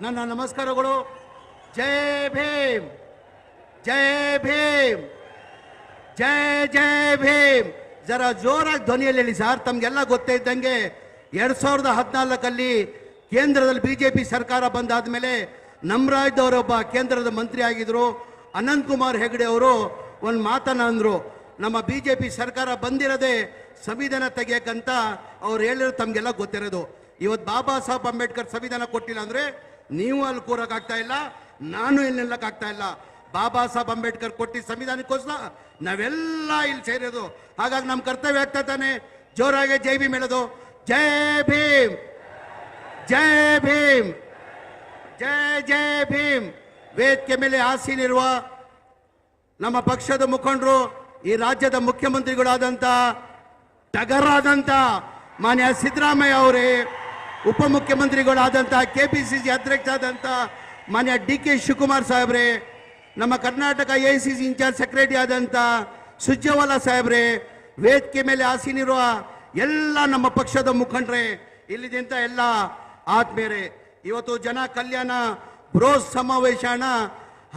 ನನ್ನ ನಮಸ್ಕಾರಗಳು. ಜೈ ಭೀಮ್, ಜೈ ಭೀಮ್, ಜೈ ಜೈ ಭೀಮ್. ಜರ ಜೋರಾಗಿ ಧ್ವನಿಯಲ್ಲಿ ಹೇಳಿ ಸರ್. ತಮಗೆಲ್ಲ ಗೊತ್ತೇ ಇದ್ದಂಗೆ 2014 ಕೇಂದ್ರದಲ್ಲಿ ಬಿಜೆಪಿ ಸರ್ಕಾರ ಬಂದಾದ ಮೇಲೆ ನಮ್ಮ ರಾಜ್ಯದವರೊಬ್ಬ ಕೇಂದ್ರದ ಮಂತ್ರಿ ಆಗಿದ್ರು ಅನಂತ್ ಕುಮಾರ್ ಹೆಗಡೆ ಅವರು ಒಂದು ಮಾತನ್ನ ಅಂದರು. ನಮ್ಮ ಬಿಜೆಪಿ ಸರ್ಕಾರ ಬಂದಿರೋದೇ ಸಂವಿಧಾನ ತೆಗಿಯಕ್ಕಂತ ಅವ್ರು ಹೇಳಿರೋ ತಮಗೆಲ್ಲ ಗೊತ್ತಿರೋದು. ಇವತ್ತು ಬಾಬಾ ಸಾಹೇಬ್ ಅಂಬೇಡ್ಕರ್ ಸಂವಿಧಾನ ಕೊಟ್ಟಿಲ್ಲ ಅಂದರೆ ನೀವು ಅಲ್ಲಿ ಕೂರಕ್ಕಾಗ್ತಾ ಇಲ್ಲ, ನಾನು ಇಲ್ಲಿ ನಿಲ್ಲಕ್ಕಾಗ್ತಾ ಇಲ್ಲ. ಬಾಬಾ ಸಾಹೇಬ್ ಅಂಬೇಡ್ಕರ್ ಕೊಟ್ಟಿದ್ದ ಸಂವಿಧಾನಕ್ಕೋಸ್ಕರ ನಾವೆಲ್ಲ ಇಲ್ಲಿ ಸೇರೋದು. ಹಾಗಾಗಿ ನಮ್ಮ ಕರ್ತವ್ಯ ಆಗ್ತಾ ತಾನೆ ಜೋರಾಗಿ ಜೈ ಭೀಮ್ ಹೇಳೋದು. ಜೈ ಭೀಮ್, ಜೈ ಭೀಮ್, ಜೈ ಜೈ ಭೀಮ್. ವೇದಿಕೆ ಮೇಲೆ ಆಸೀನಿರುವ ನಮ್ಮ ಪಕ್ಷದ ಮುಖಂಡರು, ಈ ರಾಜ್ಯದ ಮುಖ್ಯಮಂತ್ರಿಗಳಾದಂಥ ಟಗರಾದಂಥ ಮಾನ್ಯ ಸಿದ್ದರಾಮಯ್ಯ ಅವರೇ, ಉಪಮುಖ್ಯಮಂತ್ರಿಗಳಾದಂಥ KPCC ಅಧ್ಯಕ್ಷ ಆದಂಥ ಮಾನ್ಯ DK ಶಿವಕುಮಾರ್ ಸಾಹೇಬ್ರೆ, ನಮ್ಮ ಕರ್ನಾಟಕ AICC ಇನ್ಚಾರ್ಜ್ ಸೆಕ್ರೆಟರಿ ಆದಂಥ ಸುಜ್ಜವಾಲಾ ಸಾಹೇಬ್ರೆ, ವೇದಿಕೆ ಮೇಲೆ ಆಸೀನಿರುವ ಎಲ್ಲ ನಮ್ಮ ಪಕ್ಷದ ಮುಖಂಡರೇ, ಇಲ್ಲಿದ್ದಂಥ ಎಲ್ಲ ಆತ್ಮೀಯರೇ, ಇವತ್ತು ಜನ ಕಲ್ಯಾಣ ಬೃಹತ್ ಸಮಾವೇಶನ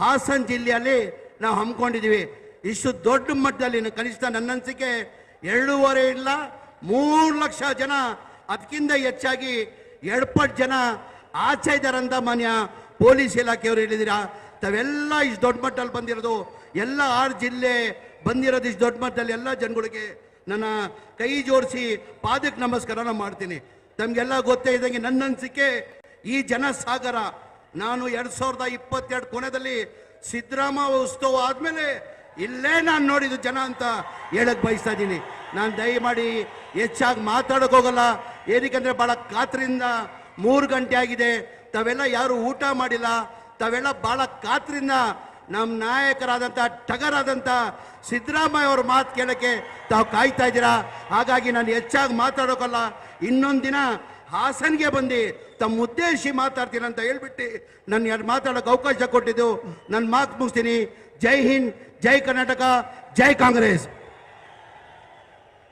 ಹಾಸನ ಜಿಲ್ಲೆಯಲ್ಲಿ ನಾವು ಹಮ್ಮಿಕೊಂಡಿದ್ದೀವಿ. ಇಷ್ಟು ದೊಡ್ಡ ಮಟ್ಟದಲ್ಲಿ ಕನಿಷ್ಠ ನನ್ನ ಅನಿಸಿಕೆ 2.5 ಇಲ್ಲ 3 ಲಕ್ಷ ಜನ, ಅದಕ್ಕಿಂತ ಹೆಚ್ಚಾಗಿ 2 ಪಟ್ಟು ಜನ ಆಚೆ ಇದ್ದಾರಂತ ಮಾನ್ಯ ಪೊಲೀಸ್ ಇಲಾಖೆಯವರು ಹೇಳಿದ್ದೀರಾ. ತಾವೆಲ್ಲ ಇಷ್ಟು ದೊಡ್ಡ ಮಟ್ಟದಲ್ಲಿ ಬಂದಿರೋದು, ಎಲ್ಲ 6 ಜಿಲ್ಲೆ ಬಂದಿರೋದು ಇಷ್ಟು ದೊಡ್ಡ ಮಟ್ಟದಲ್ಲಿ ಎಲ್ಲ ಜನಗಳಿಗೆ ನನ್ನ ಕೈ ಜೋಡಿಸಿ ಪಾದಕ್ಕೆ ನಮಸ್ಕಾರನ ಮಾಡ್ತೀನಿ. ತಮಗೆಲ್ಲ ಗೊತ್ತೇ ಇದ್ದಂಗೆ ನನ್ನ ಅನಿಸಿಕೆ ಈ ಜನಸಾಗರ ನಾನು 2022 ಕೊನೆಯಲ್ಲಿ ಸಿದ್ದರಾಮಯ್ಯ ಉತ್ಸವ ಆದಮೇಲೆ ಇಲ್ಲೇ ನಾನು ನೋಡಿದ್ದು ಜನ ಅಂತ ಹೇಳಕ್ಕೆ ಬಯಸ್ತಾ ಇದ್ದೀನಿ. ನಾನು ದಯಮಾಡಿ ಹೆಚ್ಚಾಗಿ ಮಾತಾಡೋಕೆ ಹೋಗಲ್ಲ, ಏನಕ್ಕಂದರೆ ಭಾಳ ಕಾತ್ರಿಂದ 3 ಗಂಟೆ ಆಗಿದೆ. ತಾವೆಲ್ಲ ಯಾರು ಊಟ ಮಾಡಿಲ್ಲ, ತಾವೆಲ್ಲ ಭಾಳ ಕಾತ್ರಿಂದ ನಮ್ಮ ನಾಯಕರಾದಂಥ ಟಗರಾದಂಥ ಸಿದ್ದರಾಮಯ್ಯ ಅವ್ರ ಮಾತು ಕೇಳೋಕ್ಕೆ ತಾವು ಕಾಯ್ತಾ ಇದ್ದೀರಾ. ಹಾಗಾಗಿ ನಾನು ಹೆಚ್ಚಾಗಿ ಮಾತಾಡೋಕಲ್ಲ, ಇನ್ನೊಂದು ದಿನ ಹಾಸನ್ಗೆ ಬಂದು ತಮ್ಮ ಉದ್ದೇಶಿ ಮಾತಾಡ್ತೀನಿ ಅಂತ ಹೇಳ್ಬಿಟ್ಟು ನನ್ನ ಯಾರು ಮಾತಾಡೋಕೆ ಅವಕಾಶ ಕೊಟ್ಟಿದ್ದು ನನ್ನ ಮಾತು ಮುಗಿಸ್ತೀನಿ. ಜೈ ಹಿಂದ್, ಜೈ ಕರ್ನಾಟಕ, ಜೈ ಕಾಂಗ್ರೆಸ್.